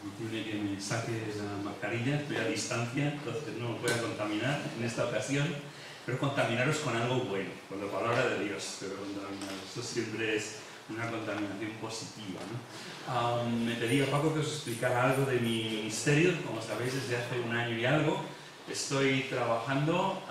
Permitidme que me saque la mascarilla, estoy a distancia, entonces no me voy a contaminar en esta ocasión, pero contaminaros con algo bueno, con la palabra de Dios, pero contaminaros. Esto siempre es una contaminación positiva, ¿no? Me pedía Paco que os explicara algo de mi ministerio. Como sabéis, desde hace un año y algo estoy trabajando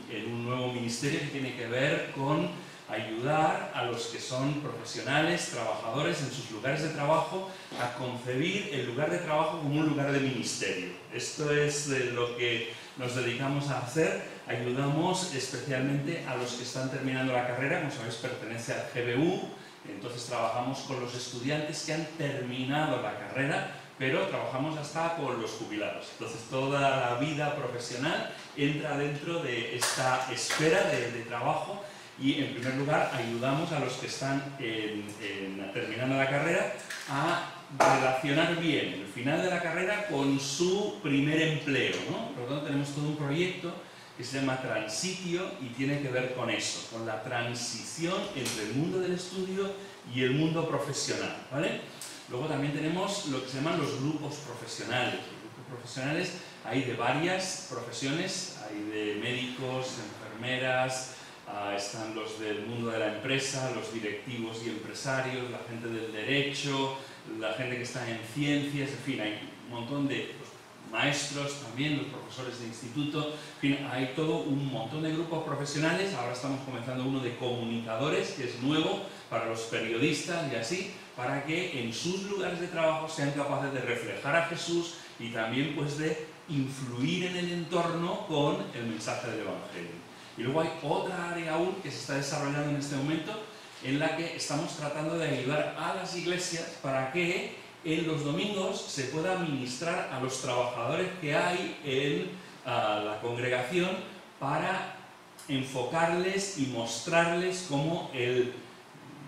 en un nuevo ministerio que tiene que ver con ayudar a los que son profesionales, trabajadores en sus lugares de trabajo a concebir el lugar de trabajo como un lugar de ministerio. Esto es lo que nos dedicamos a hacer. Ayudamos especialmente a los que están terminando la carrera, como sabéis pertenece al GBU, entonces trabajamos con los estudiantes que han terminado la carrera, pero trabajamos hasta con los jubilados. Entonces toda la vida profesional entra dentro de esta esfera de trabajo. Y en primer lugar ayudamos a los que están terminando la carrera a relacionar bien el final de la carrera con su primer empleo, ¿no? Por lo tanto tenemos todo un proyecto que se llama Transitio y tiene que ver con eso, con la transición entre el mundo del estudio y el mundo profesional, ¿vale? Luego también tenemos lo que se llaman los grupos profesionales. Los grupos profesionales hay de varias profesiones, hay de médicos, enfermeras, están los del mundo de la empresa, los directivos y empresarios, la gente del derecho, la gente que está en ciencias, en fin, hay un montón de maestros también, los profesores de instituto, en fin, hay todo un montón de grupos profesionales. Ahora estamos comenzando uno de comunicadores, que es nuevo para los periodistas y así, para que en sus lugares de trabajo sean capaces de reflejar a Jesús y también pues de influir en el entorno con el mensaje del Evangelio. Y luego hay otra área aún que se está desarrollando en este momento en la que estamos tratando de ayudar a las iglesias para que en los domingos se pueda ministrar a los trabajadores que hay en la congregación para enfocarles y mostrarles cómo el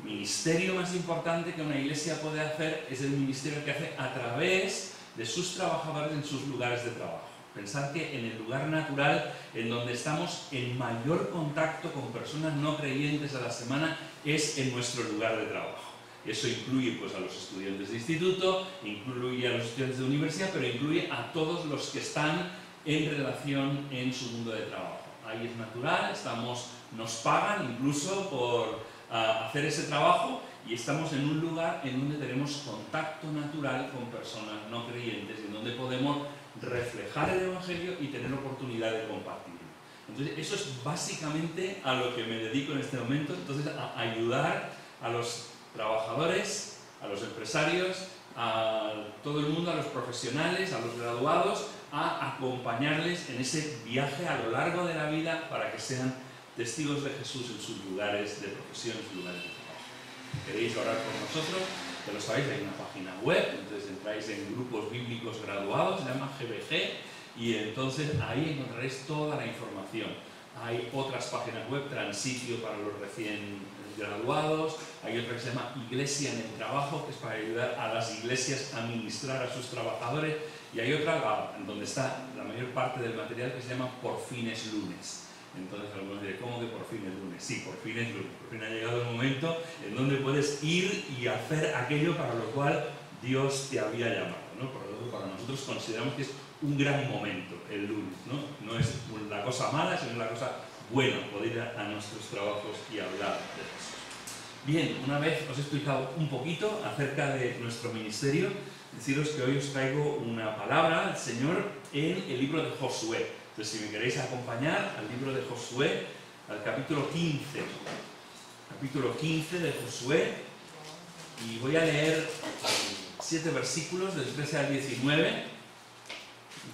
ministerio más importante que una iglesia puede hacer es el ministerio que hace a través de sus trabajadores en sus lugares de trabajo. Pensar que en el lugar natural, en donde estamos en mayor contacto con personas no creyentes a la semana, es en nuestro lugar de trabajo. Eso incluye pues, a los estudiantes de instituto, incluye a los estudiantes de universidad, pero incluye a todos los que están en relación en su mundo de trabajo. Ahí es natural, nos pagan incluso por hacer ese trabajo y estamos en un lugar en donde tenemos contacto natural con personas no creyentes y en donde podemos reflejar el Evangelio y tener oportunidad de compartirlo. Entonces eso es básicamente a lo que me dedico en este momento, entonces a ayudar a los trabajadores, a los empresarios, a todo el mundo, a los profesionales, a los graduados, a acompañarles en ese viaje a lo largo de la vida para que sean testigos de Jesús en sus lugares de profesión, en sus lugares de trabajo. ¿Queréis orar por nosotros? Ya lo sabéis, hay una página web, entonces entráis en grupos bíblicos graduados, se llama GBG, y entonces ahí encontraréis toda la información. Hay otras páginas web, Transitio para los recién graduados, hay otra que se llama Iglesia en el Trabajo, que es para ayudar a las iglesias a ministrar a sus trabajadores, y hay otra donde está la mayor parte del material que se llama Por fin es lunes. Entonces algunos dirán, ¿cómo que por fin es lunes? Sí, por fin es lunes. Por fin ha llegado el momento en donde puedes ir y hacer aquello para lo cual Dios te había llamado, ¿no? Por lo tanto, para nosotros consideramos que es un gran momento el lunes, ¿no? No es la cosa mala, sino la cosa buena, poder ir a nuestros trabajos y hablar de Jesús. Bien, una vez os he explicado un poquito acerca de nuestro ministerio, deciros que hoy os traigo una palabra del Señor en el libro de Josué. Entonces, si me queréis acompañar al libro de Josué, al capítulo 15. Capítulo 15 de Josué, y voy a leer 7 versículos del 13 al 19,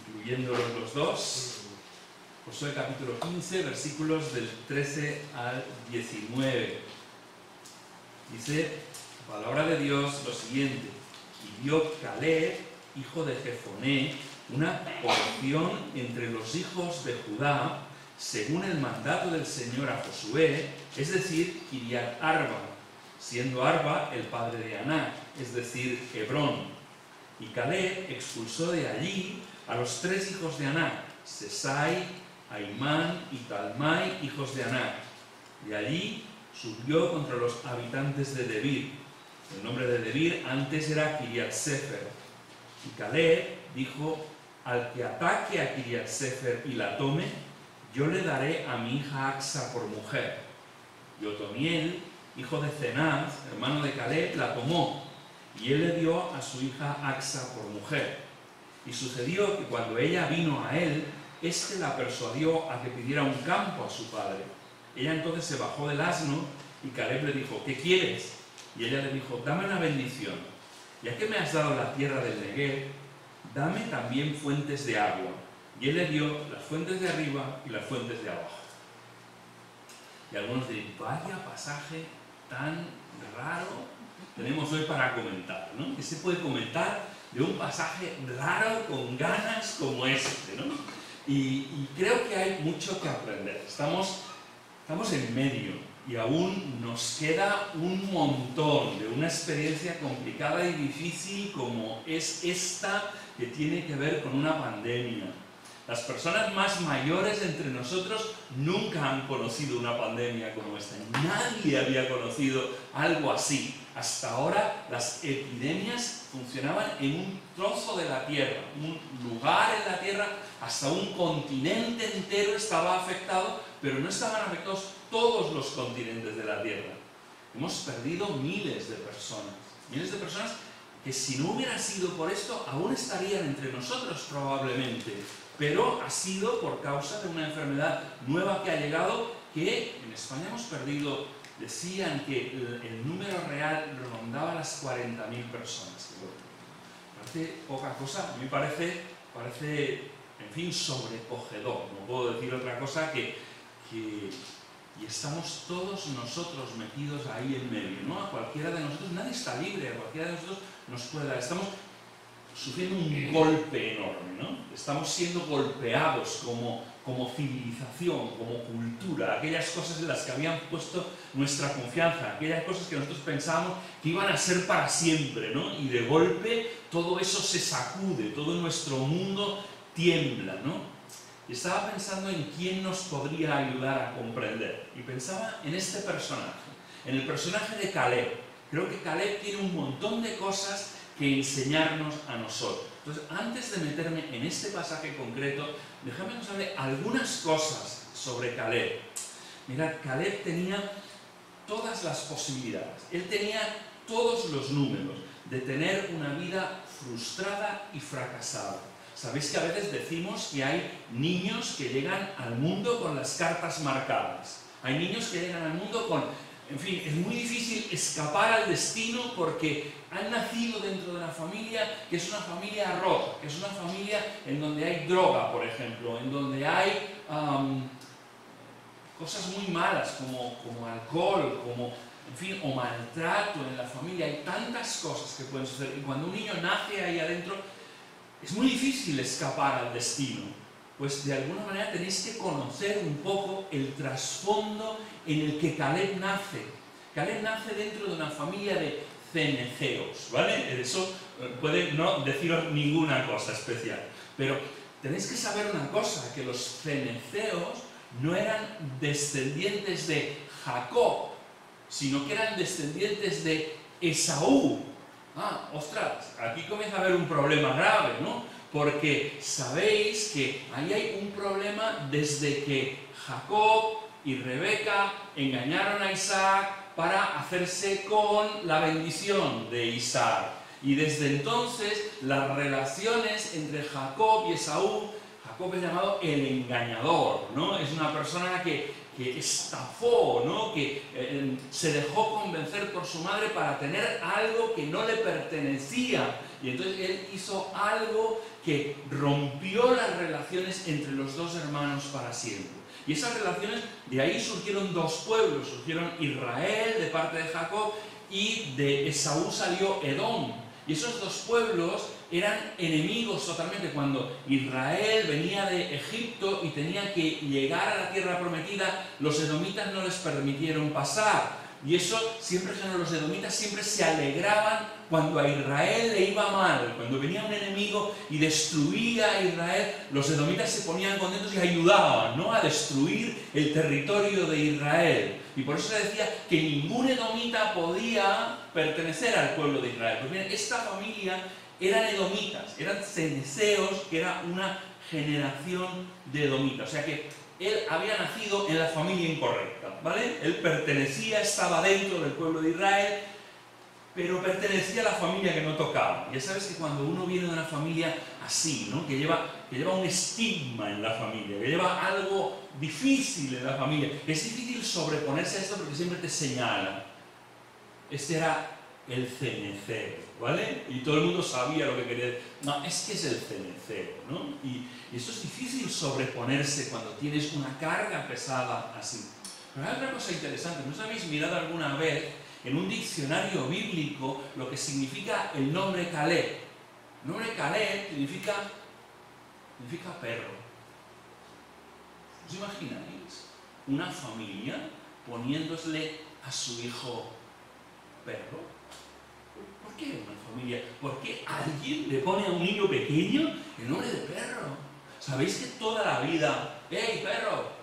incluyendo los dos. Josué capítulo 15, versículos del 13 al 19. Dice la palabra de Dios lo siguiente: y vio Caleb, hijo de Jefoné, una porción entre los hijos de Judá, según el mandato del Señor a Josué, es decir, Kiriat Arba, siendo Arba el padre de Aná, es decir, Hebrón. Y Caleb expulsó de allí a los 3 hijos de Aná, Sesai, Aimán y Talmai, hijos de Aná. De allí subió contra los habitantes de Debir. El nombre de Debir antes era Kiriat Sefer. Y Caleb dijo: al que ataque a Kiriat Sefer y la tome, yo le daré a mi hija Acsa por mujer. Y Otoniel, hijo de Cenaz, hermano de Caleb, la tomó, y él le dio a su hija Acsa por mujer. Y sucedió que cuando ella vino a él, éste la persuadió a que pidiera un campo a su padre. Ella entonces se bajó del asno, y Caleb le dijo: ¿qué quieres? Y ella le dijo: dame una bendición. Ya que me has dado la tierra del Negev, dame también fuentes de agua. Y él le dio las fuentes de arriba y las fuentes de abajo. Y algunos dirán: vaya pasaje tan raro tenemos hoy para comentar, ¿no? ¿Qué se puede comentar de un pasaje raro con ganas como este, ¿no? Y creo que hay mucho que aprender. Estamos en medio y aún nos queda un montón de una experiencia complicada y difícil como es esta, que tiene que ver con una pandemia. Las personas más mayores entre nosotros nunca han conocido una pandemia como esta. Nadie había conocido algo así. Hasta ahora las epidemias funcionaban en un trozo de la tierra, un lugar en la tierra, hasta un continente entero estaba afectado, pero no estaban afectados todos los continentes de la tierra. Hemos perdido miles de personas que si no hubiera sido por esto, aún estarían entre nosotros probablemente. Pero ha sido por causa de una enfermedad nueva que ha llegado, que en España hemos perdido, decían que el número real rondaba las 40.000 personas. Parece poca cosa, a mí me parece, en fin, sobrecogedor. No puedo decir otra cosa y estamos todos nosotros metidos ahí en medio, ¿no? A cualquiera de nosotros, nadie está libre, a cualquiera de nosotros nos puede dar. Estamos sufriendo un golpe enorme, ¿no? Estamos siendo golpeados como civilización, como cultura, aquellas cosas en las que habían puesto nuestra confianza, aquellas cosas que nosotros pensábamos que iban a ser para siempre, ¿no? Y de golpe todo eso se sacude, todo nuestro mundo tiembla, ¿no? Y estaba pensando en quién nos podría ayudar a comprender, y pensaba en este personaje, en el personaje de Caleb. Creo que Caleb tiene un montón de cosas que enseñarnos a nosotros. Entonces, antes de meterme en este pasaje concreto, déjame contarle algunas cosas sobre Caleb. Mirad, Caleb tenía todas las posibilidades, él tenía todos los números de tener una vida frustrada y fracasada. Sabéis que a veces decimos que hay niños que llegan al mundo con las cartas marcadas. Hay niños que llegan al mundo con... En fin, es muy difícil escapar al destino porque han nacido dentro de una familia que es una familia rota, que es una familia en donde hay droga, por ejemplo, en donde hay cosas muy malas como alcohol, en fin, o maltrato en la familia. Hay tantas cosas que pueden suceder y cuando un niño nace ahí adentro es muy difícil escapar al destino. Pues de alguna manera tenéis que conocer un poco el trasfondo en el que Caleb nace. Caleb nace dentro de una familia de cenezeos, ¿vale? Eso puede no deciros ninguna cosa especial. Pero tenéis que saber una cosa, que los cenezeos no eran descendientes de Jacob, sino que eran descendientes de Esaú. Ostras, aquí comienza a haber un problema grave, ¿no? Porque sabéis que ahí hay un problema desde que Jacob y Rebeca engañaron a Isaac para hacerse con la bendición de Isaac. Y desde entonces las relaciones entre Jacob y Esaú, Jacob es llamado el engañador, ¿no? Es una persona que estafó, ¿no? Que se dejó convencer por su madre para tener algo que no le pertenecía. Y entonces él hizo algo que rompió las relaciones entre los dos hermanos para siempre. Y esas relaciones, de ahí surgieron dos pueblos, surgieron Israel de parte de Jacob y de Esaú salió Edom. Y esos dos pueblos eran enemigos totalmente. Cuando Israel venía de Egipto y tenía que llegar a la tierra prometida, los edomitas no les permitieron pasar. Y eso siempre, los edomitas siempre se alegraban cuando a Israel le iba mal. Cuando venía un enemigo y destruía a Israel, los edomitas se ponían contentos y ayudaban, ¿no?, a destruir el territorio de Israel. Y por eso se decía que ningún edomita podía pertenecer al pueblo de Israel. Pues bien, esta familia eran edomitas, eran ceneseos, que era una generación de edomitas. O sea que él había nacido en la familia incorrecta, ¿vale? Él pertenecía, estaba dentro del pueblo de Israel, pero pertenecía a la familia que no tocaba. Ya sabes que cuando uno viene de una familia así, ¿no? que lleva un estigma en la familia, que lleva algo difícil en la familia, es difícil sobreponerse a esto porque siempre te señalan. Este era el ceneceo, ¿vale? Y todo el mundo sabía lo que quería decir. No, es que es el ceneceo, ¿no? Y eso es difícil sobreponerse cuando tienes una carga pesada así. Pero hay otra cosa interesante, ¿no os habéis mirado alguna vez en un diccionario bíblico lo que significa el nombre Caleb? El nombre Caleb significa perro. ¿Os imagináis una familia poniéndosle a su hijo perro? ¿Por qué una familia? ¿Por qué alguien le pone a un niño pequeño el nombre de perro? ¿Sabéis que toda la vida, ¡hey, perro!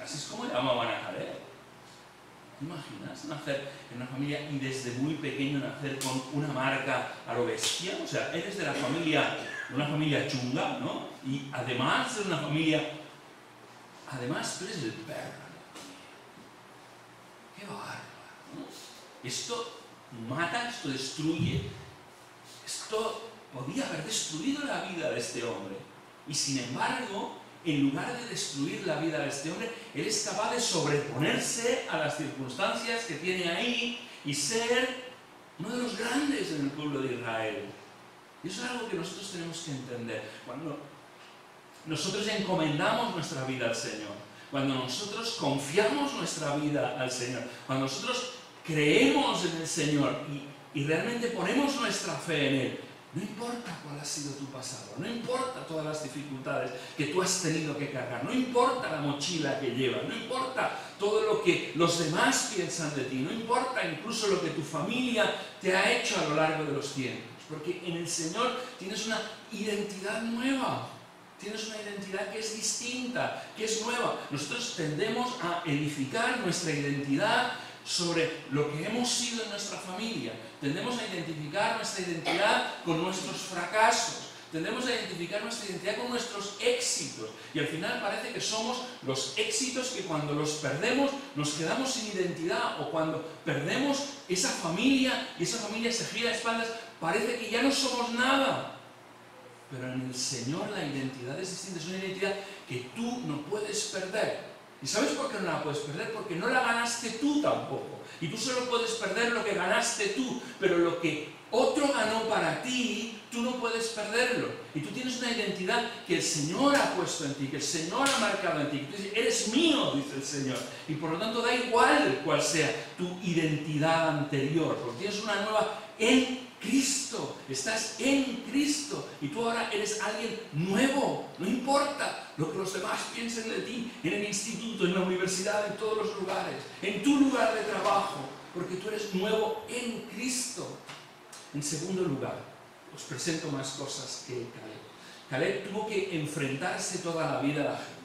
Así es como llamaban a Caleb. ¿Te imaginas nacer en una familia y desde muy pequeño nacer con una marca a lo bestia? O sea, eres de una familia chunga, ¿no? Y además de una familia, además tú eres el perro. ¡Qué bárbaro! ¿No? Esto mata, esto destruye, esto podía haber destruido la vida de este hombre. Y sin embargo, en lugar de destruir la vida de este hombre, él es capaz de sobreponerse a las circunstancias que tiene ahí y ser uno de los grandes en el pueblo de Israel. Y eso es algo que nosotros tenemos que entender. Cuando nosotros encomendamos nuestra vida al Señor, cuando nosotros confiamos nuestra vida al Señor, cuando nosotros creemos en el Señor y realmente ponemos nuestra fe en Él, no importa cuál ha sido tu pasado, no importa todas las dificultades que tú has tenido que cargar, no importa la mochila que llevas, no importa todo lo que los demás piensan de ti, no importa incluso lo que tu familia te ha hecho a lo largo de los tiempos, porque en el Señor tienes una identidad nueva, tienes una identidad que es distinta, que es nueva. Nosotros tendemos a edificar nuestra identidad sobre lo que hemos sido en nuestra familia. Tendemos a identificar nuestra identidad con nuestros fracasos. Tendemos a identificar nuestra identidad con nuestros éxitos. Y al final parece que somos los éxitos que cuando los perdemos nos quedamos sin identidad. O cuando perdemos esa familia y esa familia se gira a espaldas, parece que ya no somos nada. Pero en el Señor la identidad es distinta. Es una identidad que tú no puedes perder. ¿Y sabes por qué no la puedes perder? Porque no la ganaste tú tampoco. Y tú solo puedes perder lo que ganaste tú, pero lo que otro ganó para ti, tú no puedes perderlo. Y tú tienes una identidad que el Señor ha puesto en ti, que el Señor ha marcado en ti. Tú dices, eres mío, dice el Señor. Y por lo tanto da igual cuál sea tu identidad anterior, porque tienes una nueva en Cristo, estás en Cristo y tú ahora eres alguien nuevo. No importa lo que los demás piensen de ti, en el instituto, en la universidad, en todos los lugares, en tu lugar de trabajo, porque tú eres nuevo en Cristo. En segundo lugar, os presento más cosas que Caleb. Caleb tuvo que enfrentarse toda la vida a la gente.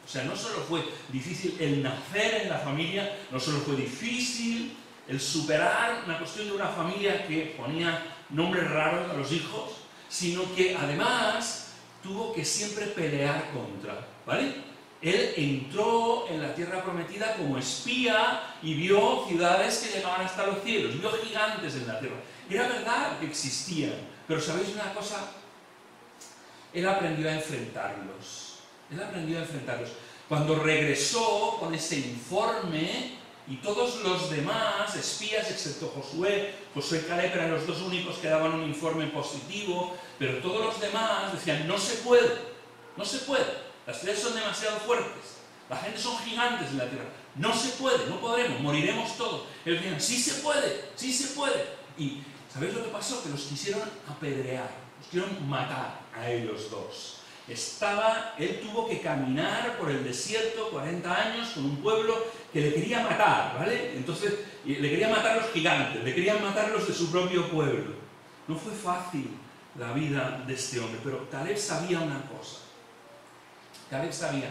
O sea, no solo fue difícil el nacer en la familia, no solo fue difícil el superar una cuestión de una familia que ponía nombres raros a los hijos, sino que además tuvo que siempre pelear contra, ¿vale? Él entró en la tierra prometida como espía y vio ciudades que llegaban hasta los cielos, vio gigantes en la tierra. Era verdad que existían, pero ¿sabéis una cosa? Él aprendió a enfrentarlos. Él aprendió a enfrentarlos. Cuando regresó con ese informe, y todos los demás espías, excepto Josué y Caleb, eran los dos únicos que daban un informe positivo, pero todos los demás decían, no se puede, no se puede, las ciudades son demasiado fuertes, la gente son gigantes en la tierra, no se puede, no podremos, moriremos todos. Ellos decían, sí se puede, sí se puede. Y ¿sabéis lo que pasó? Que los quisieron apedrear, los quisieron matar a ellos dos. Él tuvo que caminar por el desierto 40 años con un pueblo que le quería matar, ¿vale? Entonces, le querían matar los gigantes, le querían matar los de su propio pueblo. No fue fácil la vida de este hombre, pero Caleb sabía una cosa. Caleb sabía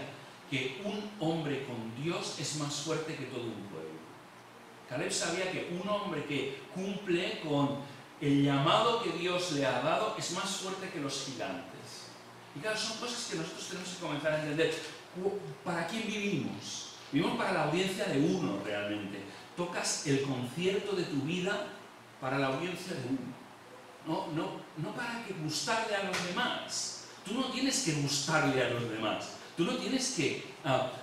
que un hombre con Dios es más fuerte que todo un pueblo. Caleb sabía que un hombre que cumple con el llamado que Dios le ha dado es más fuerte que los gigantes. Y claro, son cosas que nosotros tenemos que comenzar a entender. ¿Para quién vivimos? Vivimos para la audiencia de uno realmente. Tocas el concierto de tu vida para la audiencia de uno. No para que gustarle a los demás. Tú no tienes que gustarle a los demás. Tú no tienes que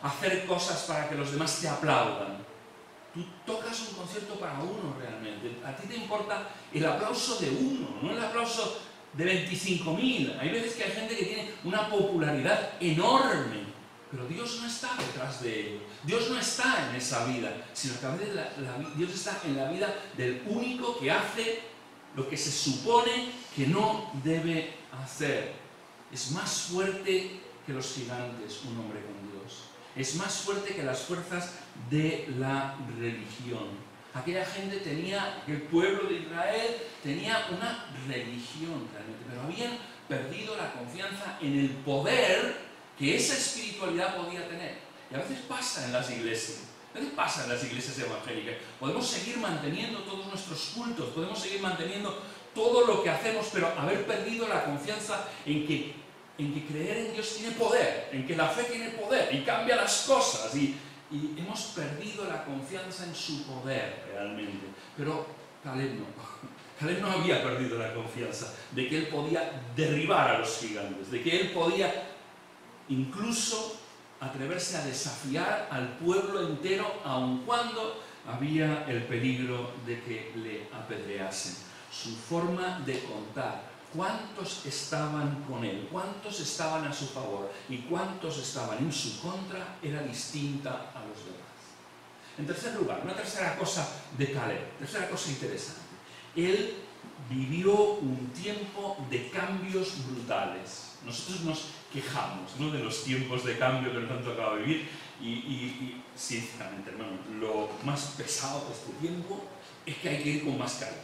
hacer cosas para que los demás te aplaudan. Tú tocas un concierto para uno realmente. A ti te importa el aplauso de uno, no el aplauso de 25.000. Hay veces que hay gente que tiene una popularidad enorme, pero Dios no está detrás de ello. Dios no está en esa vida, sino que a veces Dios está en la vida del único que hace lo que se supone que no debe hacer. Es más fuerte que los gigantes un hombre con Dios. Es más fuerte que las fuerzas de la religión. Aquella gente tenía, el pueblo de Israel tenía una religión realmente, pero habían perdido la confianza en el poder que esa espiritualidad podía tener. Y a veces pasa en las iglesias. A veces pasa en las iglesias evangélicas. Podemos seguir manteniendo todos nuestros cultos, podemos seguir manteniendo todo lo que hacemos, pero haber perdido la confianza en que creer en Dios tiene poder, en que la fe tiene poder y cambia las cosas. Y hemos perdido la confianza en su poder realmente. Pero Caleb no. Caleb no había perdido la confianza de que él podía derribar a los gigantes, de que él podía incluso atreverse a desafiar al pueblo entero, aun cuando había el peligro de que le apedreasen. Su forma de contar cuántos estaban con él, cuántos estaban a su favor y cuántos estaban en su contra era distinta a los demás. En tercer lugar, una tercera cosa de Caleb, tercera cosa interesante. Él vivió un tiempo de cambios brutales. Nosotros nos quejamos, ¿no?, de los tiempos de cambio que nos han tocado vivir y sinceramente, hermano, lo más pesado de este tiempo es que hay que ir con más calma,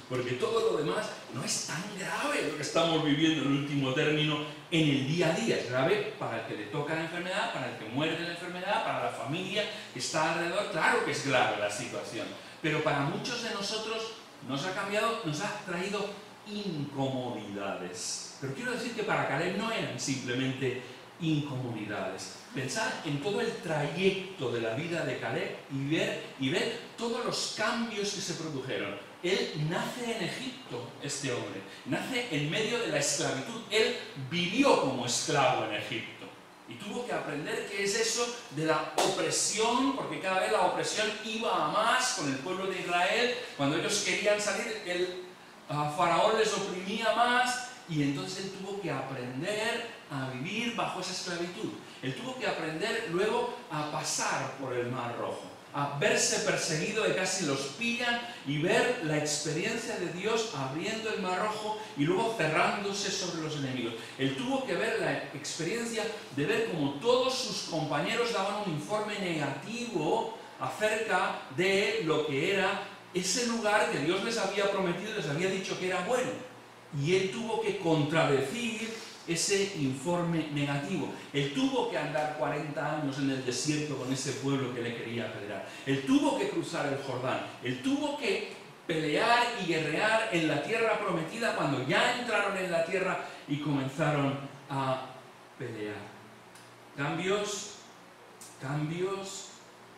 porque todo lo demás no es tan grave lo que estamos viviendo en último término en el día a día. Es grave para el que le toca la enfermedad, para el que muere de la enfermedad, para la familia que está alrededor. Claro que es grave la situación, pero para muchos de nosotros nos ha cambiado, nos ha traído incomodidades. Pero quiero decir que para Caleb no eran simplemente incomodidades. Pensad en todo el trayecto de la vida de Caleb y ver todos los cambios que se produjeron. Él nace en Egipto, este hombre, nace en medio de la esclavitud. Él vivió como esclavo en Egipto y tuvo que aprender qué es eso de la opresión, porque cada vez la opresión iba a más con el pueblo de Israel. Cuando ellos querían salir, el faraón les oprimía más. Y entonces él tuvo que aprender a vivir bajo esa esclavitud. Él tuvo que aprender luego a pasar por el Mar Rojo, a verse perseguido de casi los pillan y ver la experiencia de Dios abriendo el Mar Rojo y luego cerrándose sobre los enemigos. Él tuvo que ver la experiencia de ver cómo todos sus compañeros daban un informe negativo acerca de lo que era ese lugar que Dios les había prometido, les había dicho que era bueno. Y él tuvo que contradecir ese informe negativo. Él tuvo que andar 40 años en el desierto con ese pueblo que le quería apedrear. Él tuvo que cruzar el Jordán. Él tuvo que pelear y guerrear en la tierra prometida cuando ya entraron en la tierra y comenzaron a pelear. Cambios, cambios,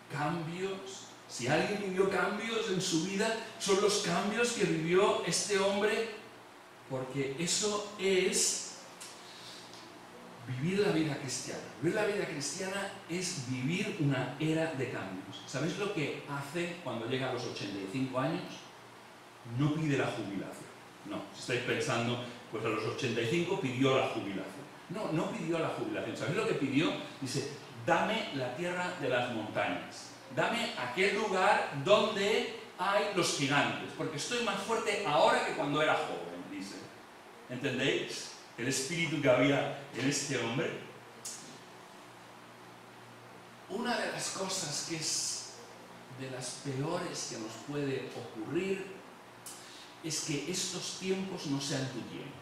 cambios. Si alguien vivió cambios en su vida, son los cambios que vivió este hombre. Porque eso es vivir la vida cristiana. Vivir la vida cristiana es vivir una era de cambios. ¿Sabéis lo que hace cuando llega a los 85 años? No pide la jubilación. No, si estáis pensando, pues a los 85 pidió la jubilación. No, no pidió la jubilación. ¿Sabéis lo que pidió? Dice, dame la tierra de las montañas. Dame aquel lugar donde hay los gigantes, porque estoy más fuerte ahora que cuando era joven. ¿Entendéis el espíritu que había en este hombre? Una de las cosas que es de las peores que nos puede ocurrir es que estos tiempos no sean tu tiempo.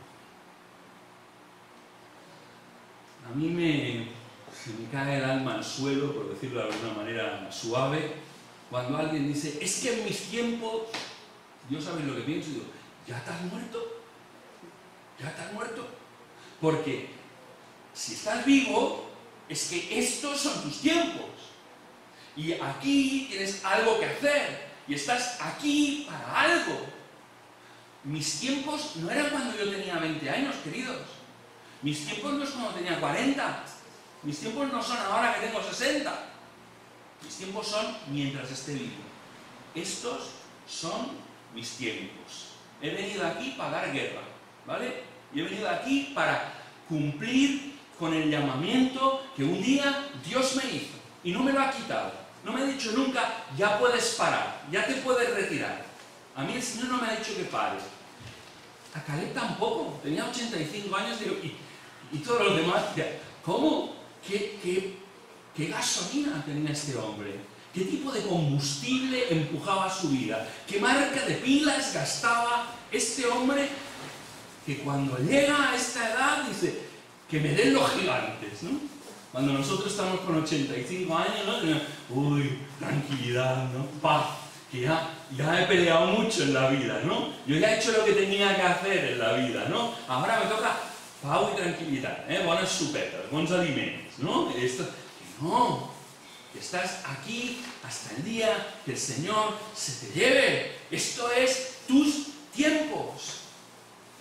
A mí se me cae el alma al suelo, por decirlo de alguna manera suave, Cuando alguien dice, es que en mis tiempos, yo sabes lo que pienso y digo, ¿ya estás muerto? ¿Ya estás muerto? Porque si estás vivo, es que estos son tus tiempos. Y aquí tienes algo que hacer. Y estás aquí para algo. Mis tiempos no eran cuando yo tenía 20 años, queridos. Mis tiempos no es cuando tenía 40. Mis tiempos no son ahora que tengo 60. Mis tiempos son mientras esté vivo. Estos son mis tiempos. He venido aquí para dar guerra, ¿vale? Y he venido aquí para cumplir con el llamamiento que un día Dios me hizo. Y no me lo ha quitado. No me ha dicho nunca, ya puedes parar, ya te puedes retirar. A mí el Señor no me ha dicho que pare. A Caleb tampoco. Tenía 85 años y todos los demás. ¿Cómo? ¿Qué gasolina tenía este hombre? ¿Qué tipo de combustible empujaba su vida? ¿Qué marca de pilas gastaba este hombre que cuando llega a esta edad dice que me den los gigantes, ¿no? Cuando nosotros estamos con 85 años, ¿no? Uy, tranquilidad, ¿no? Paz, que ya he peleado mucho en la vida, ¿no? Yo ya he hecho lo que tenía que hacer en la vida, ¿no? Ahora me toca pau y tranquilidad, buenas supetas, buenos alimentos, ¿no? No, estás aquí hasta el día que el Señor se te lleve. Esto es tus tiempos.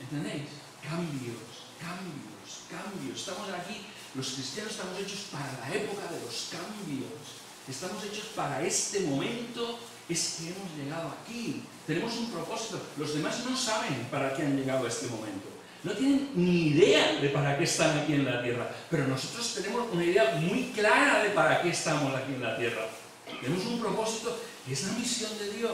¿Entendéis? Cambios, cambios, cambios. Estamos aquí, los cristianos estamos hechos para la época de los cambios. Estamos hechos para este momento, es que hemos llegado aquí. Tenemos un propósito. Los demás no saben para qué han llegado a este momento. No tienen ni idea de para qué están aquí en la tierra, pero nosotros tenemos una idea muy clara de para qué estamos aquí en la tierra. Tenemos un propósito que es la misión de Dios.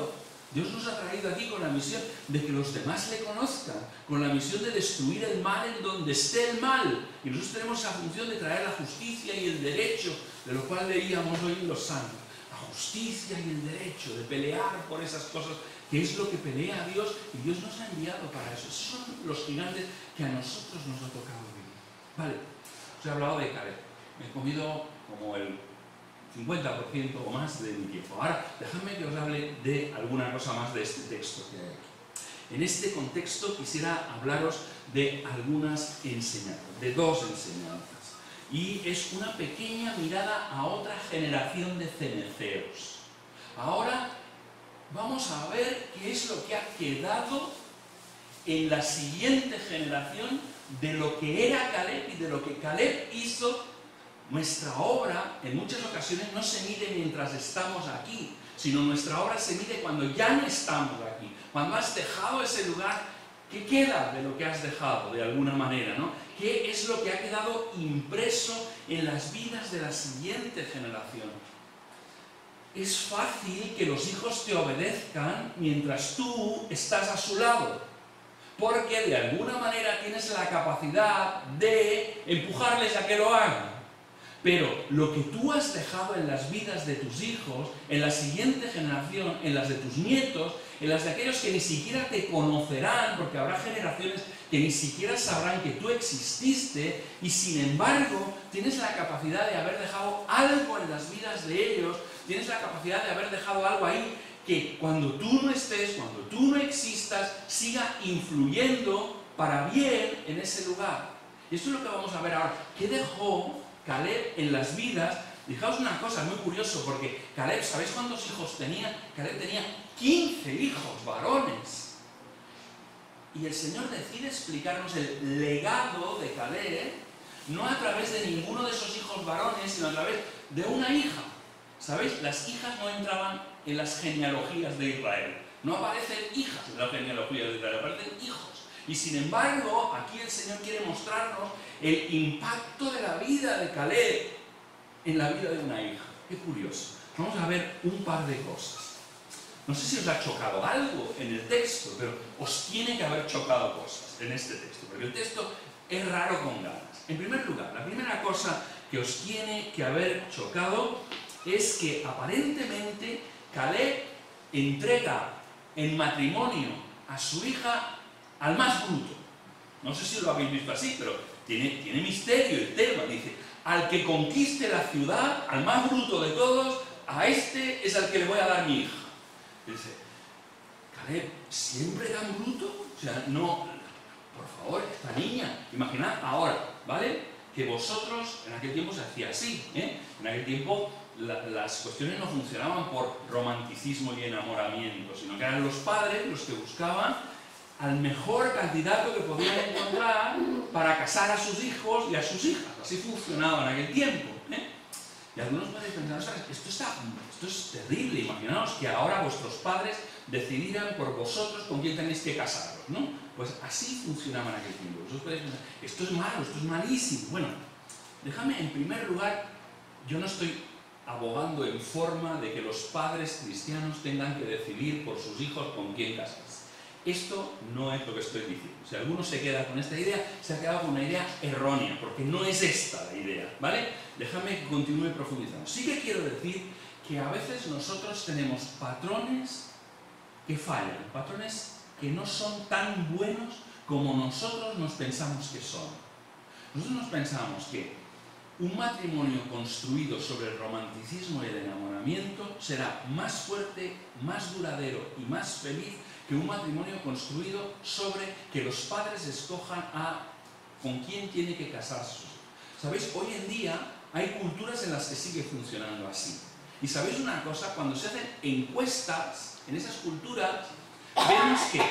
Dios nos ha traído aquí con la misión de que los demás le conozcan, con la misión de destruir el mal en donde esté el mal. Y nosotros tenemos esa función de traer la justicia y el derecho, de lo cual leíamos hoy en los Salmos. La justicia y el derecho, de pelear por esas cosas, que es lo que pelea a Dios, y Dios nos ha enviado para eso. Esos son los gigantes que a nosotros nos ha tocado vivir. Vale, os he hablado de Caleb. Me he comido como el 50% o más de mi tiempo. Ahora, dejadme que os hable de alguna cosa más de este texto que hay aquí. En este contexto quisiera hablaros de algunas enseñanzas, de dos enseñanzas. Y es una pequeña mirada a otra generación de ceneceos. Ahora vamos a ver qué es lo que ha quedado en la siguiente generación de lo que era Caleb y de lo que Caleb hizo. Nuestra obra en muchas ocasiones no se mide mientras estamos aquí, sino nuestra obra se mide cuando ya no estamos aquí, cuando has dejado ese lugar. ¿Qué queda de lo que has dejado de alguna manera, ¿no? ¿Qué es lo que ha quedado impreso en las vidas de la siguiente generación? Es fácil que los hijos te obedezcan mientras tú estás a su lado, porque de alguna manera tienes la capacidad de empujarles a que lo hagan. Pero lo que tú has dejado en las vidas de tus hijos, en la siguiente generación, en las de tus nietos, en las de aquellos que ni siquiera te conocerán, porque habrá generaciones que ni siquiera sabrán que tú exististe, y sin embargo tienes la capacidad de haber dejado algo en las vidas de ellos, tienes la capacidad de haber dejado algo ahí que cuando tú no estés, cuando tú no existas, siga influyendo para bien en ese lugar. Y esto es lo que vamos a ver ahora. ¿Qué dejó Caleb en las vidas? Fijaos una cosa, es muy curioso, porque Caleb, ¿sabéis cuántos hijos tenía? Caleb tenía 15 hijos varones. Y el Señor decide explicarnos el legado de Caleb, no a través de ninguno de esos hijos varones, sino a través de una hija. ¿Sabéis? Las hijas no entraban en las genealogías de Israel. No aparecen hijas en las genealogías de Israel, aparecen hijos. Y sin embargo, aquí el Señor quiere mostrarnos el impacto de la vida de Caleb en la vida de una hija. Qué curioso. Vamos a ver un par de cosas. No sé si os ha chocado algo en el texto, pero os tiene que haber chocado cosas en este texto, porque el texto es raro con ganas. En primer lugar, la primera cosa que os tiene que haber chocado es que aparentemente Caleb entrega en matrimonio a su hija al más bruto. No sé si lo habéis visto así, pero tiene misterio el tema. Dice, al que conquiste la ciudad, al más bruto de todos, a este es al que le voy a dar mi hija. Y dice, Caleb, ¿siempre tan bruto? O sea, no, por favor, esta niña, imaginad ahora, ¿vale? Que vosotros, en aquel tiempo se hacía así, ¿eh? En aquel tiempo las cuestiones no funcionaban por romanticismo y enamoramiento, sino que eran los padres los que buscaban al mejor candidato que podían encontrar para casar a sus hijos y a sus hijas. Así funcionaba en aquel tiempo, ¿eh? Y algunos padres pensaban, esto es terrible, imaginaos que ahora vuestros padres decidieran por vosotros con quién tenéis que casaros, ¿no? Pues así funcionaba en aquel tiempo. Vosotros podéis pensar, esto es malo, esto es malísimo. Bueno, déjame, en primer lugar, yo no estoy abogando en forma de que los padres cristianos tengan que decidir por sus hijos con quién casarse. Esto no es lo que estoy diciendo. Si alguno se queda con esta idea, se ha quedado con una idea errónea, porque no es esta la idea, ¿vale? Déjame que continúe profundizando. Sí que quiero decir que a veces nosotros tenemos patrones que fallan, patrones que no son tan buenos como nosotros nos pensamos que son. Nosotros nos pensamos que un matrimonio construido sobre el romanticismo y el enamoramiento será más fuerte, más duradero y más feliz que un matrimonio construido sobre que los padres escojan con quién tiene que casarse. ¿Sabéis? Hoy en día hay culturas en las que sigue funcionando así. Y ¿sabéis una cosa? Cuando se hacen encuestas en esas culturas, vemos que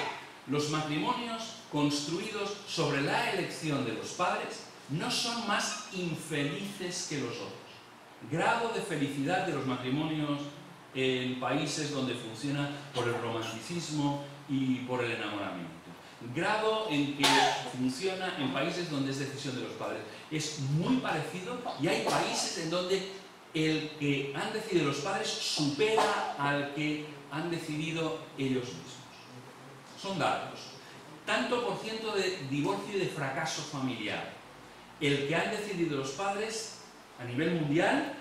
los matrimonios construidos sobre la elección de los padres no son más infelices que los otros. Grado de felicidad de los matrimonios en países donde funciona por el romanticismo y por el enamoramiento. Grado en que funciona en países donde es decisión de los padres. Es muy parecido y hay países en donde el que han decidido los padres supera al que han decidido ellos mismos. Son datos. Tanto por ciento de divorcio y de fracaso familiar. El que han decidido los padres a nivel mundial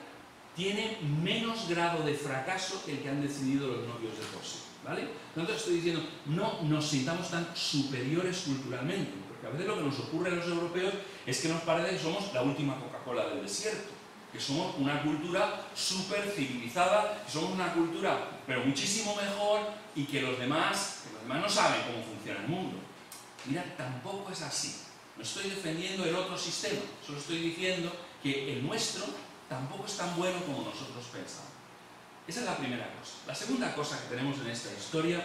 tiene menos grado de fracaso que el que han decidido los novios de por sí, ¿vale? Entonces estoy diciendo, no nos sintamos tan superiores culturalmente, porque a veces lo que nos ocurre a los europeos es que nos parece que somos la última Coca-Cola del desierto, que somos una cultura súper civilizada, que somos una cultura pero muchísimo mejor y que los demás no saben cómo funciona el mundo. Mira, tampoco es así. No estoy defendiendo el otro sistema, solo estoy diciendo que el nuestro tampoco es tan bueno como nosotros pensamos. Esa es la primera cosa. La segunda cosa que tenemos en esta historia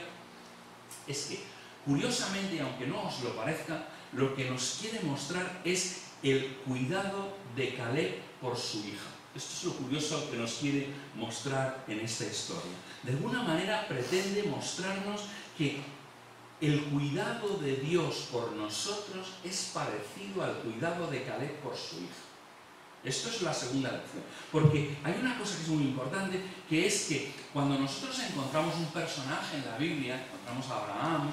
es que, curiosamente, y aunque no os lo parezca, lo que nos quiere mostrar es el cuidado de Caleb por su hija. Esto es lo curioso que nos quiere mostrar en esta historia. De alguna manera pretende mostrarnos que el cuidado de Dios por nosotros es parecido al cuidado de Caleb por su hija. Esto es la segunda lección. Porque hay una cosa que es muy importante, que es que cuando nosotros encontramos un personaje en la Biblia, encontramos a Abraham,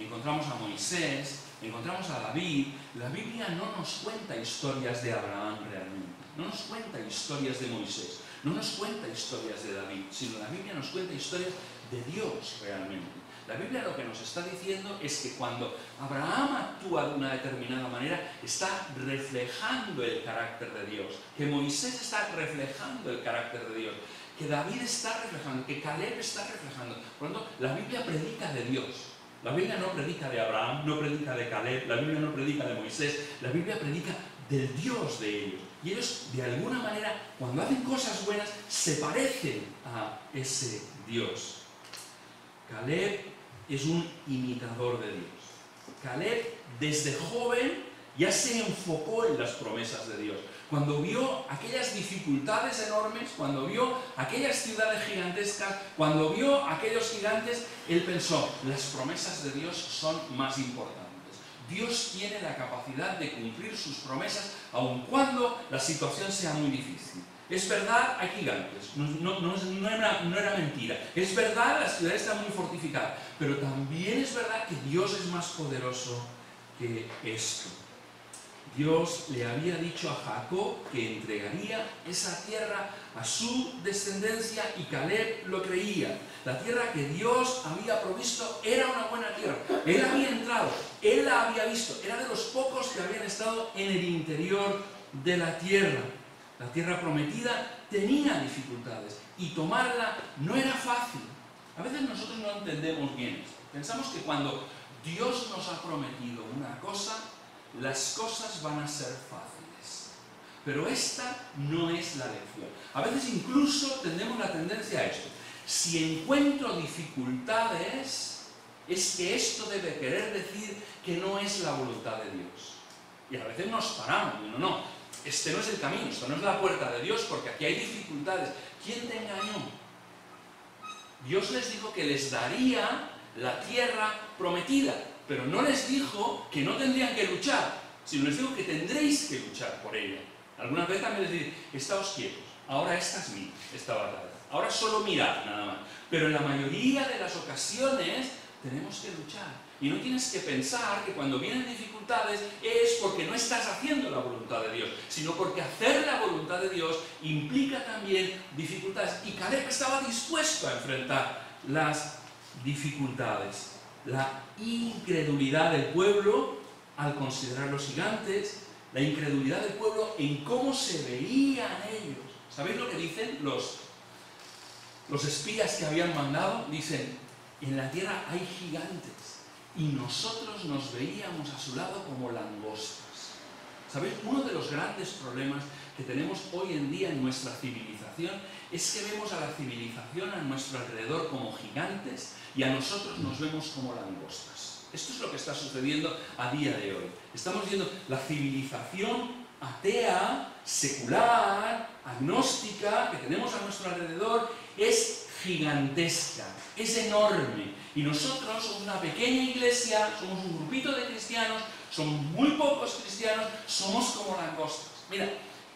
encontramos a Moisés, encontramos a David, la Biblia no nos cuenta historias de Abraham realmente, no nos cuenta historias de Moisés, no nos cuenta historias de David, sino la Biblia nos cuenta historias de Dios realmente. La Biblia lo que nos está diciendo es que cuando Abraham actúa de una determinada manera, está reflejando el carácter de Dios, que Moisés está reflejando el carácter de Dios, que David está reflejando, que Caleb está reflejando. Por lo tanto, la Biblia predica de Dios. La Biblia no predica de Abraham, no predica de Caleb, la Biblia no predica de Moisés, la Biblia predica del Dios de ellos. Y ellos, de alguna manera, cuando hacen cosas buenas, se parecen a ese Dios. Caleb es un imitador de Dios. Caleb, desde joven, ya se enfocó en las promesas de Dios. Cuando vio aquellas dificultades enormes, cuando vio aquellas ciudades gigantescas, cuando vio aquellos gigantes, él pensó, las promesas de Dios son más importantes. Dios tiene la capacidad de cumplir sus promesas, aun cuando la situación sea muy difícil. Es verdad, hay gigantes, no era mentira. Es verdad, las ciudades están muy fortificadas, pero también es verdad que Dios es más poderoso que esto. Dios le había dicho a Jacob que entregaría esa tierra a su descendencia y Caleb lo creía. La tierra que Dios había provisto era una buena tierra. Él había entrado, él la había visto, era de los pocos que habían estado en el interior de la tierra. La tierra prometida tenía dificultades y tomarla no era fácil. A veces nosotros no entendemos bien esto. Pensamos que cuando Dios nos ha prometido una cosa, las cosas van a ser fáciles. Pero esta no es la lección. A veces incluso tenemos la tendencia a esto. Si encuentro dificultades, es que esto debe querer decir que no es la voluntad de Dios. Y a veces nos paramos, y no, este no es el camino, esto no es la puerta de Dios, porque aquí hay dificultades. ¿Quién te engañó? Dios les dijo que les daría la tierra prometida, pero no les dijo que no tendrían que luchar, sino les dijo que tendréis que luchar por ella. Algunas veces también les dice, estáos quietos, ahora esta es mía, esta batalla. Ahora solo mirad, nada más. Pero en la mayoría de las ocasiones tenemos que luchar. Y no tienes que pensar que cuando vienen dificultades es porque no estás haciendo la voluntad de Dios, sino porque hacer la voluntad de Dios implica también dificultades. Y Caleb estaba dispuesto a enfrentar las dificultades. La incredulidad del pueblo al considerar los gigantes, la incredulidad del pueblo en cómo se veían ellos. ¿Sabéis lo que dicen los espías que habían mandado? Dicen, en la tierra hay gigantes y nosotros nos veíamos a su lado como langostas. ¿Sabéis? Uno de los grandes problemas que tenemos hoy en día en nuestra civilización es que vemos a la civilización a nuestro alrededor como gigantes y a nosotros nos vemos como langostas. Esto es lo que está sucediendo a día de hoy. Estamos viendo la civilización atea, secular, agnóstica que tenemos a nuestro alrededor es gigantesca, es enorme. Y nosotros somos una pequeña iglesia, somos un grupito de cristianos, somos muy pocos cristianos, somos como langostas. Mira,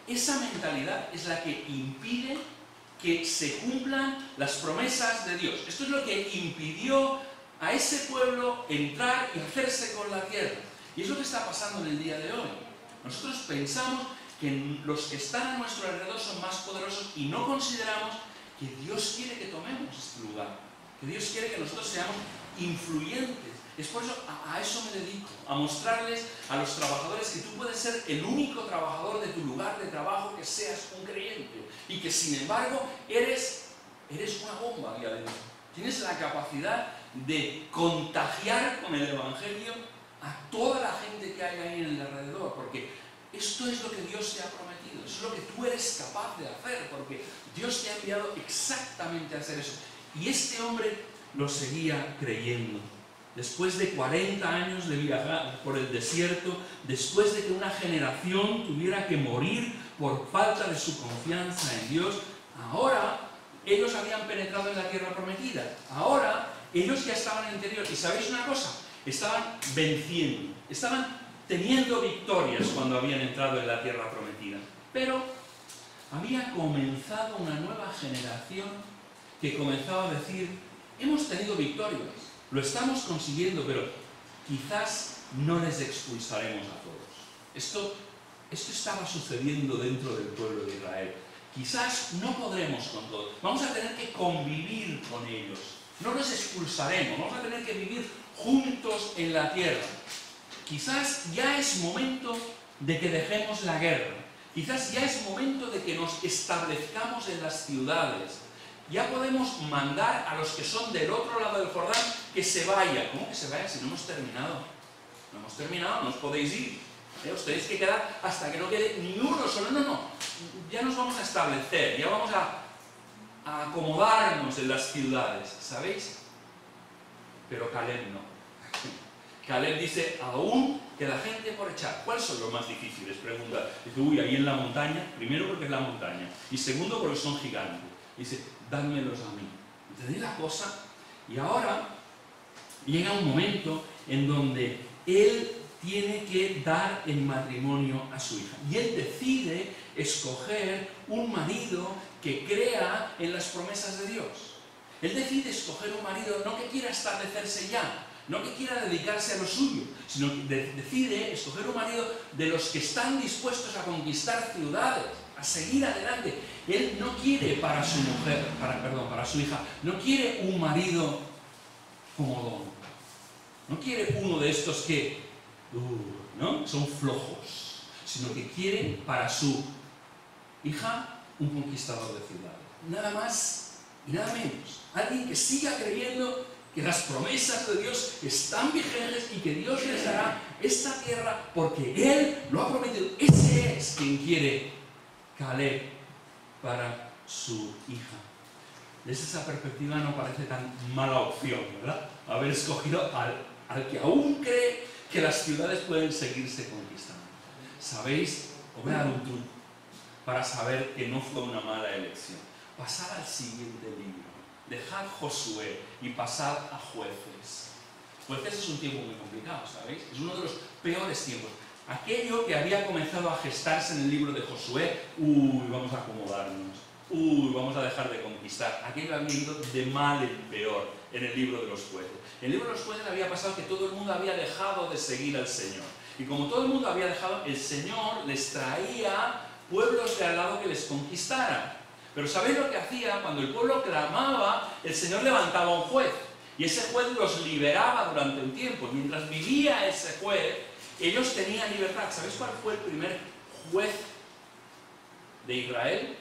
esa mentalidad es la que impide que se cumplan las promesas de Dios. Esto es lo que impidió a ese pueblo entrar y hacerse con la tierra. Y es lo que está pasando en el día de hoy. Nosotros pensamos que los que están a nuestro alrededor son más poderosos y no consideramos que Dios quiere que tomemos este lugar, que Dios quiere que nosotros seamos influyentes. Es por eso, a eso me dedico, a mostrarles a los trabajadores que tú puedes ser el único trabajador de tu lugar de trabajo que seas un creyente y que sin embargo eres una bomba ahí adentro. Tienes la capacidad de contagiar con el Evangelio a toda la gente que hay ahí en el alrededor, porque esto es lo que Dios te ha prometido, es lo que tú eres capaz de hacer, porque Dios te ha enviado exactamente a hacer eso. Y este hombre lo seguía creyendo. Después de 40 años de viajar por el desierto, después de que una generación tuviera que morir por falta de su confianza en Dios, ahora ellos habían penetrado en la tierra prometida. Ahora ellos ya estaban en el interior. ¿Y sabéis una cosa? Estaban venciendo, estaban teniendo victorias cuando habían entrado en la tierra prometida. Pero había comenzado una nueva generación que comenzaba a decir, hemos tenido victorias, lo estamos consiguiendo, pero quizás no les expulsaremos a todos. Esto estaba sucediendo dentro del pueblo de Israel. Quizás no podremos con todos, vamos a tener que convivir con ellos, no los expulsaremos, vamos a tener que vivir juntos en la tierra. Quizás ya es momento de que dejemos la guerra, quizás ya es momento de que nos establezcamos en las ciudades. Ya podemos mandar a los que son del otro lado del Jordán que se vayan. ¿Cómo que se vayan si no hemos terminado? No hemos terminado, no os podéis ir. Os tenéis que quedar hasta que no quede ni uno solo. No. Ya nos vamos a establecer, ya vamos a acomodarnos en las ciudades, ¿sabéis? Pero Caleb no. Caleb dice, aún queda gente por echar. ¿Cuáles son los más difíciles? Pregunta. Dice, uy, ahí en la montaña. Primero porque es la montaña. Y segundo porque son gigantes. Dice, dádmelos a mí. ¿Entendéis la cosa? Y ahora llega un momento en donde él tiene que dar en matrimonio a su hija. Y él decide escoger un marido que crea en las promesas de Dios. Él decide escoger un marido no que quiera establecerse ya, no que quiera dedicarse a lo suyo, sino que decide escoger un marido de los que están dispuestos a conquistar ciudades, a seguir adelante. Él no quiere para su mujer, para su hija, no quiere un marido comodón. No quiere uno de estos que ¿no? son flojos, sino que quiere para su hija un conquistador de ciudades. Nada más y nada menos. Alguien que siga creyendo que las promesas de Dios están vigentes y que Dios les dará esta tierra porque Él lo ha prometido. Ese es quien quiere Caleb para su hija. Desde esa perspectiva no parece tan mala opción, ¿verdad? Haber escogido al que aún cree que las ciudades pueden seguirse conquistando. ¿Sabéis? Os voy a dar un truco para saber que no fue una mala elección. Pasad al siguiente libro. Dejad Josué y pasad a Jueces. Jueces es un tiempo muy complicado, ¿sabéis? Es uno de los peores tiempos. Aquello que había comenzado a gestarse en el libro de Josué, vamos a acomodarnos, vamos a dejar de conquistar. Aquello había ido de mal en peor en el libro de los Jueces. En el libro de los Jueces había pasado que todo el mundo había dejado de seguir al Señor. Y como todo el mundo había dejado, el Señor les traía pueblos de al lado que les conquistaran. Pero ¿sabéis lo que hacía? Cuando el pueblo clamaba, el Señor levantaba un juez. Y ese juez los liberaba durante un tiempo. Mientras vivía ese juez, ellos tenían libertad. ¿Sabéis cuál fue el primer juez de Israel?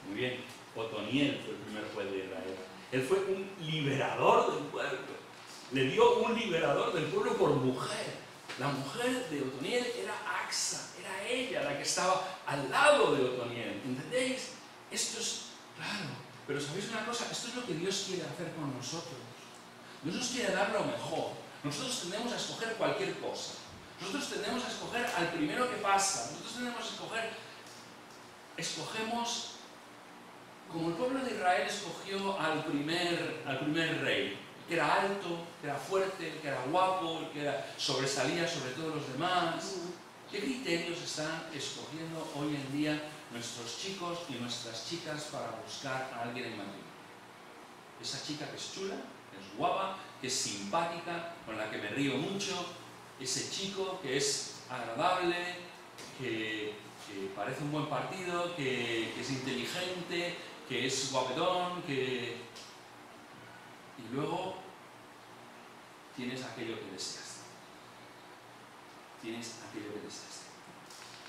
Muy bien, Otoniel fue el primer juez de Israel. Él fue un liberador del pueblo. Le dio un liberador del pueblo por mujer. La mujer de Otoniel era Axa, era ella la que estaba al lado de Otoniel. ¿Entendéis? Esto es claro. Pero ¿sabéis una cosa? Esto es lo que Dios quiere hacer con nosotros. Dios nos quiere dar lo mejor. Nosotros tendemos a escoger cualquier cosa. Nosotros tendemos a escoger al primero que pasa. Nosotros tendemos a escogemos como el pueblo de Israel escogió al primer rey. Que era alto, que era fuerte, que era guapo, que sobresalía sobre todos los demás. ¿Qué criterios están escogiendo hoy en día nuestros chicos y nuestras chicas para buscar a alguien en matrimonio? Esa chica que es chula, que es guapa, que es simpática, con la que me río mucho, ese chico que es agradable, que parece un buen partido, que es inteligente, que es guapetón, y luego tienes aquello que deseas. Tienes aquello que deseas.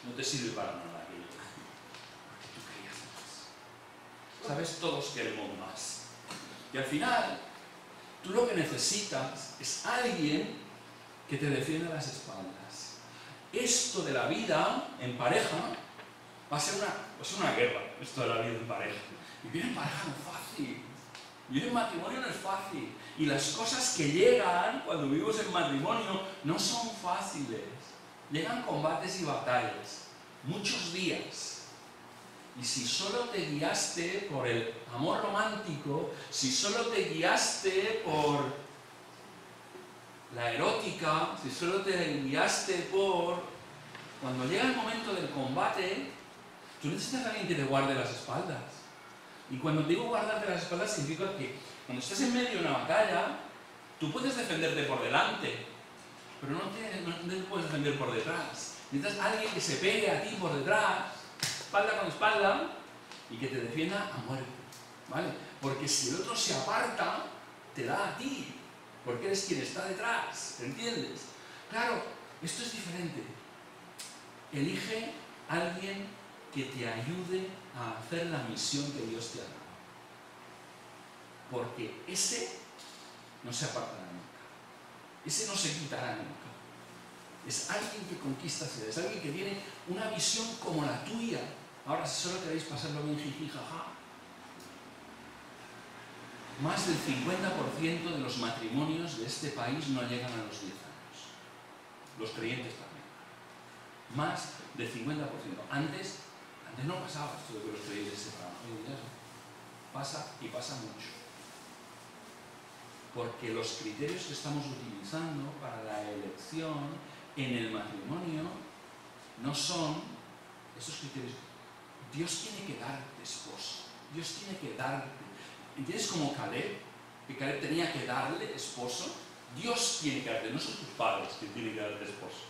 No te sirve para nada aquello. Porque tú querías más. ¿Sabes? Todos queremos más. Y al final, tú lo que necesitas es alguien que te defienda las espaldas. Esto de la vida en pareja va a ser una guerra. Esto de la vida en pareja. Vivir en pareja no es fácil. Vivir en matrimonio no es fácil. Y las cosas que llegan cuando vivimos en matrimonio no son fáciles. Llegan combates y batallas. Muchos días. Y si solo te guiaste por el amor romántico, si solo te guiaste por la erótica, si solo te guiaste por... Cuando llega el momento del combate, tú necesitas a alguien que te guarde las espaldas. Y cuando digo guardarte las espaldas significa que cuando estás en medio de una batalla, tú puedes defenderte por delante, pero no te puedes defender por detrás. Necesitas a alguien que se pegue a ti por detrás, espalda con espalda, y que te defienda a muerte, ¿vale? Porque si el otro se aparta, te da a ti, porque eres quien está detrás, ¿entiendes? Claro, esto es diferente. Elige a alguien que te ayude a hacer la misión que Dios te ha dado. Porque ese no se apartará nunca. Ese no se quitará nunca. Es alguien que conquista ciudades, es alguien que tiene una visión como la tuya. Ahora, si solo queréis pasarlo bien, jiji, jaja. Más del 50% de los matrimonios de este país no llegan a los 10 años. Los creyentes también. Más del 50%. Antes no pasaba esto de que los creyentes se separaban. Hoy en día pasa y pasa mucho. Porque los criterios que estamos utilizando para la elección en el matrimonio no son esos criterios. Dios tiene que darte esposo. Dios tiene que darte. ¿Entiendes? Como Caleb, que Caleb tenía que darle esposo. Dios tiene que darte, no son tus padres que tienen que darte esposo.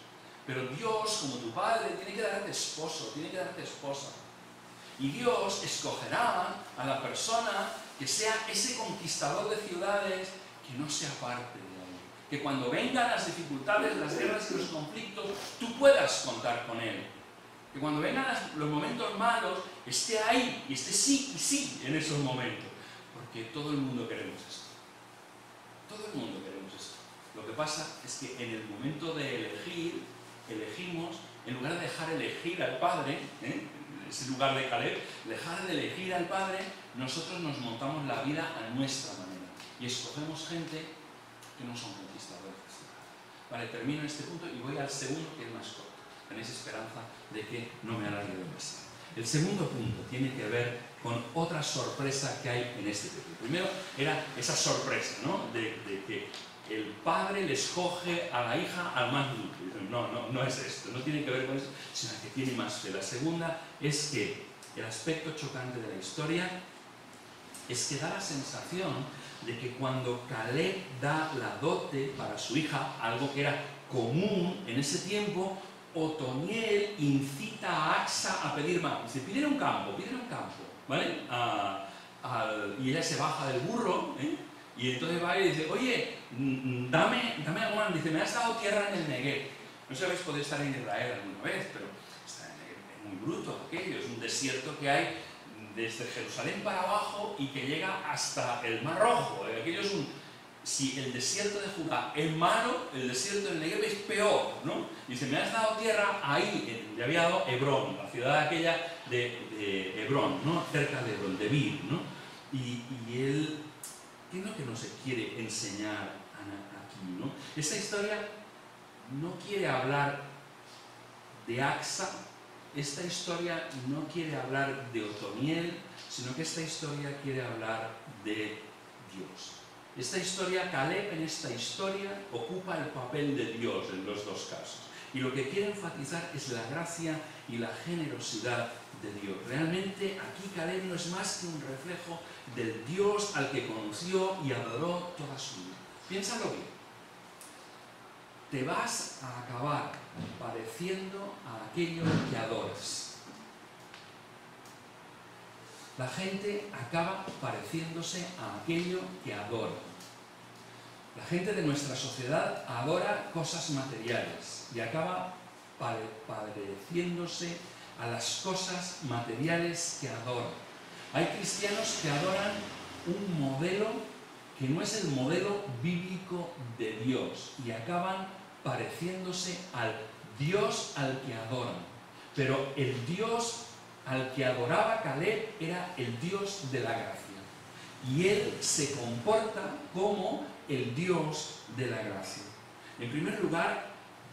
Pero Dios, como tu padre, tiene que darte esposo, tiene que darte esposa. Y Dios escogerá a la persona que sea ese conquistador de ciudades que no se aparte de ahí. Que cuando vengan las dificultades, las guerras y los conflictos, tú puedas contar con él. Que cuando vengan los momentos malos, esté ahí y esté sí y sí en esos momentos. Porque todo el mundo queremos esto. Todo el mundo queremos esto. Lo que pasa es que en el momento de elegir, elegimos, en lugar de dejar elegir al Padre, ese lugar de Caleb, dejar de elegir al Padre, nosotros nos montamos la vida a nuestra manera. Y escogemos gente que no son conquistadores. Vale, termino en este punto y voy al segundo, que es más corto. Tenéis esperanza de que no me alargue demasiado. El segundo punto tiene que ver con otra sorpresa que hay en este texto. Primero era esa sorpresa, ¿no? De que el padre le escoge a la hija al más dulce. No es esto, no tiene que ver con eso, sino que tiene más fe. La segunda es que el aspecto chocante de la historia es que da la sensación de que cuando Caleb da la dote para su hija, algo que era común en ese tiempo, Otoniel incita a Axa a pedir más. Dice, pídele un campo, ¿vale? Y ella se baja del burro, y entonces va y dice, oye, dame algo más. Dice, me has dado tierra en el Negev. No sé si habéis podido estar en Israel alguna vez, pero está en el Negev, es muy bruto aquello, es un desierto que hay desde Jerusalén para abajo y que llega hasta el Mar Rojo. Aquello es si el desierto de Judá es malo, el desierto del Negev es peor, ¿no? Dice, me has dado tierra ahí, le había dado Hebrón, la ciudad aquella de Hebrón, ¿no? Cerca de Hebrón, de Vir, ¿no? Y él, ¿qué es lo que nos quiere enseñar aquí, ¿no? Esta historia no quiere hablar de Axa, esta historia no quiere hablar de Otoniel, sino que esta historia quiere hablar de Dios. Esta historia, Caleb en esta historia ocupa el papel de Dios en los dos casos. Y lo que quiere enfatizar es la gracia y la generosidad de Dios. Realmente aquí Caleb no es más que un reflejo del Dios al que conoció y adoró toda su vida. Piénsalo bien. Te vas a acabar pareciendo a aquello que adoras. La gente acaba pareciéndose a aquello que adora. La gente de nuestra sociedad adora cosas materiales y acaba pareciéndose a las cosas materiales que adoran. Hay cristianos que adoran un modelo que no es el modelo bíblico de Dios y acaban pareciéndose al Dios al que adoran. Pero el Dios al que adoraba Caleb era el Dios de la gracia. Y él se comporta como el Dios de la gracia. En primer lugar,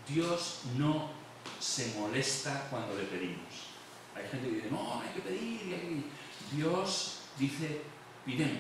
Dios no se molesta cuando le pedimos. Hay gente que dice, no hay que pedir. Dios dice, pídeme,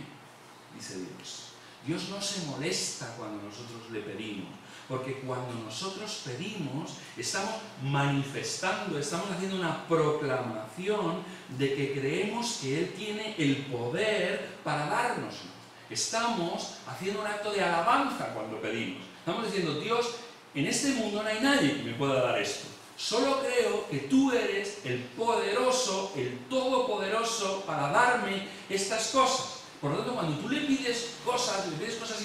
dice Dios. Dios no se molesta cuando nosotros le pedimos, porque cuando nosotros pedimos, estamos manifestando, estamos haciendo una proclamación de que creemos que Él tiene el poder para dárnoslo. Estamos haciendo un acto de alabanza cuando pedimos. Estamos diciendo, Dios, en este mundo no hay nadie que me pueda dar esto. Solo creo que tú eres el poderoso, el todopoderoso para darme estas cosas. Por lo tanto, cuando tú le pides cosas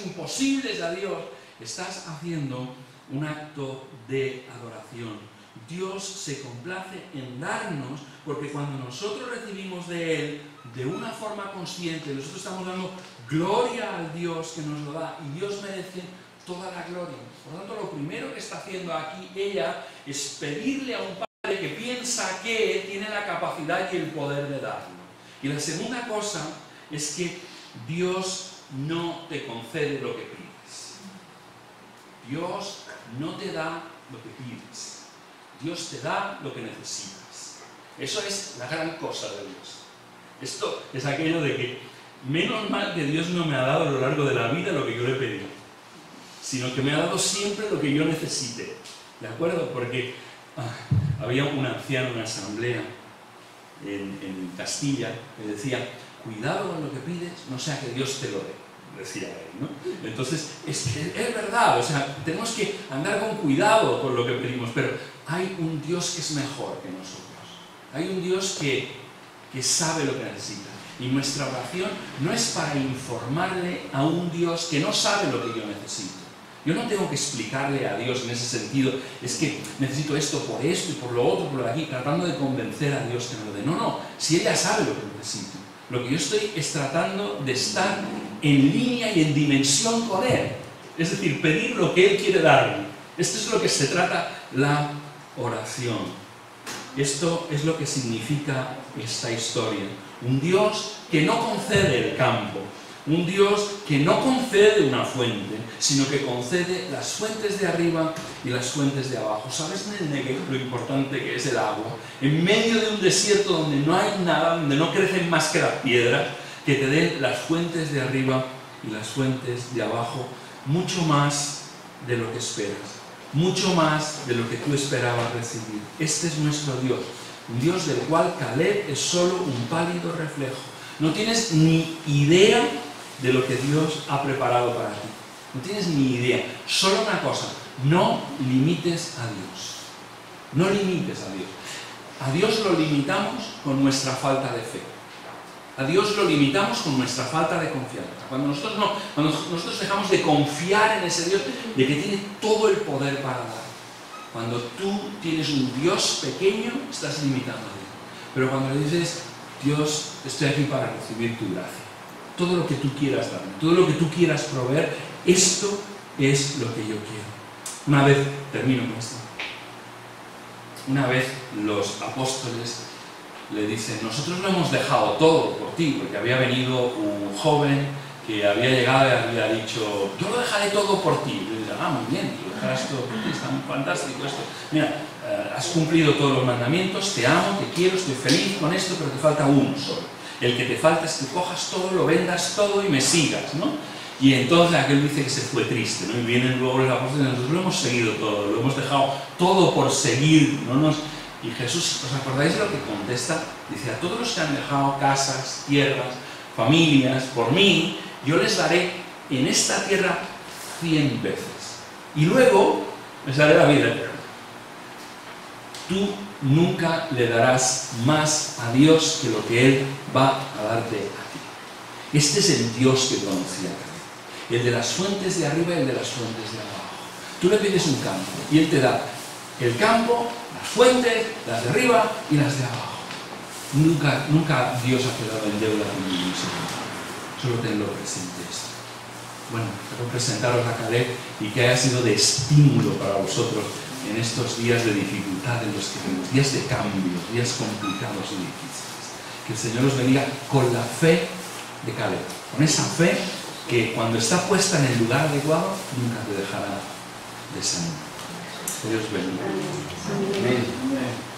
imposibles a Dios, estás haciendo un acto de adoración. Dios se complace en darnos, porque cuando nosotros recibimos de Él, de una forma consciente, nosotros estamos dando gloria al Dios que nos lo da, y Dios merece toda la gloria. Por lo tanto, lo primero que está haciendo aquí ella es pedirle a un Padre que piensa que tiene la capacidad y el poder de darlo. Y la segunda cosa es que Dios no te concede lo que pides. Dios no te da lo que pides. Dios te da lo que necesitas. Eso es la gran cosa de Dios. Esto es aquello de que menos mal que Dios no me ha dado a lo largo de la vida lo que yo le he pedido, sino que me ha dado siempre lo que yo necesite. ¿De acuerdo? Porque había un anciano en una asamblea en Castilla que decía, cuidado con lo que pides, no sea que Dios te lo dé, decía él, ¿no? Entonces, es verdad, o sea, tenemos que andar con cuidado con lo que pedimos, pero hay un Dios que es mejor que nosotros. Hay un Dios que sabe lo que necesita. Y nuestra oración no es para informarle a un Dios que no sabe lo que yo necesito, Yo no tengo que explicarle a Dios en ese sentido, es que necesito esto por esto y por lo otro, por lo de aquí, tratando de convencer a Dios que me lo dé. No, no, si Él ya sabe lo que necesito. Lo que yo estoy es tratando de estar en línea y en dimensión con Él. Es decir, pedir lo que Él quiere darme. Esto es lo que se trata la oración. Esto es lo que significa esta historia. Un Dios que no concede el campo. Un Dios que no concede una fuente, sino que concede las fuentes de arriba y las fuentes de abajo. ¿Sabes lo importante que es el agua? En medio de un desierto donde no hay nada, donde no crecen más que las piedras, que te den las fuentes de arriba y las fuentes de abajo, mucho más de lo que esperas, mucho más de lo que tú esperabas recibir. Este es nuestro Dios, un Dios del cual Caleb es solo un pálido reflejo. No tienes ni idea de lo que Dios ha preparado para ti. No tienes ni idea. Solo una cosa, no limites a Dios. No limites a Dios. A Dios lo limitamos con nuestra falta de fe. A Dios lo limitamos con nuestra falta de confianza. Cuando nosotros dejamos de confiar en ese Dios, de que tiene todo el poder para dar. Cuando tú tienes un Dios pequeño, estás limitando a Dios. Pero cuando le dices, Dios, estoy aquí para recibir tu gracia. Todo lo que tú quieras darme, todo lo que tú quieras proveer, esto es lo que yo quiero. Una vez, termino con esto, una vez los apóstoles le dicen, nosotros lo hemos dejado todo por ti, porque había venido un joven que había llegado y había dicho, yo lo dejaré todo por ti. Y le dicen, muy bien, lo dejarás todo por ti, está muy fantástico esto. Mira, has cumplido todos los mandamientos, te amo, te quiero, estoy feliz con esto, pero te falta uno solo. El que te falta es que cojas todo, lo vendas todo y me sigas, ¿no? Y entonces aquel dice que se fue triste, ¿no? Y vienen luego los apóstoles, nosotros lo hemos seguido todo, lo hemos dejado todo por seguir, ¿no? Y Jesús, ¿os acordáis de lo que contesta? Dice, a todos los que han dejado casas, tierras, familias, por mí, yo les daré en esta tierra 100 veces. Y luego les daré la vida eterna. Tú nunca le darás más a Dios que lo que Él va a darte a ti. Este es el Dios que conocía, el de las fuentes de arriba y el de las fuentes de abajo. Tú le pides un campo y Él te da el campo, las fuentes, las de arriba y las de abajo. Nunca Dios ha quedado en deuda con ningún ser humano. Solo tenlo presente esto. Bueno, quiero presentaros a Caleb y que haya sido de estímulo para vosotros en estos días de dificultad en los que tenemos, días de cambio, días complicados y difíciles. Que el Señor os bendiga con la fe de Caleb, con esa fe que cuando está puesta en el lugar adecuado nunca te dejará desanimar. Que Dios bendiga. Amén.